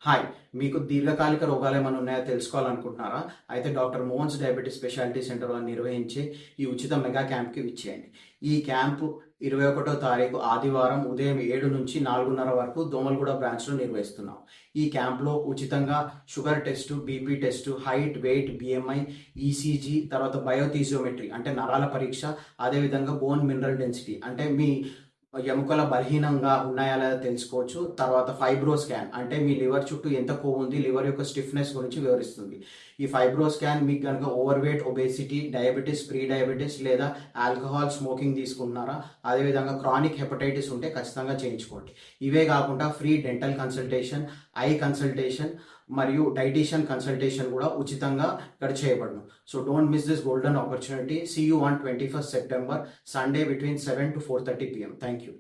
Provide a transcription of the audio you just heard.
Hi! మీకు దీర్ఘకాలిక రోగాలు ఏమైనా ఉన్నాయో తెలుసుకోవాలనుకుంటున్నారా? అయితే doctor Mohan's diabetes speciality centre వాళ్ళు నిర్వహించే ఈ ఉచిత మెగా క్యాంప్‌కి విచ్చేయండి. ఈ క్యాంపు 21వ తారీఖు ఆదివారం ఉదయం 7 నుంచి 4:30 వరకు దోమలగూడ బ్రాంచ్‌లో నిర్వహిస్తున్నాం. ఈ క్యాంప్‌లో ఉచితంగా sugar test, BP test, height, weight, BMI, ECG, తర్వాత బయోథిసియోమెట్రీ అంటే నరాల పరీక్ష, అదేవిధంగా బోన్ మినరల్ డెన్సిటీ అంటే మీ ఎముకల బలహీనంగా ఉన్నాయా లేదా తెలుసుకోవచ్చు. తర్వాత ఫైబ్రో స్కాన్ అంటే మీ లివర్ చుట్టూ ఎంత కొవ్వు ఉంది, లివర్ యొక్క స్టిఫ్నెస్ గురించి వివరిస్తుంది. ఈ ఫైబ్రో స్కాన్ మీకు కనుక overweight, obesity, diabetes, prediabetes లేదా ఆల్కహాల్ స్మోకింగ్ తీసుకుంటున్నారా, అదేవిధంగా క్రానిక్ హెపటైటిస్ ఉంటే ఖచ్చితంగా చేయించుకోండి. ఇవే కాకుండా free dental consultation, eye consultation మరియు డైటీషియన్ కన్సల్టేషన్ కూడా ఉచితంగా ఇక్కడ చేయబడును. So don't miss this golden opportunity. See you on 21st September, Sunday between 7 to 4:30 p.m. Thank you.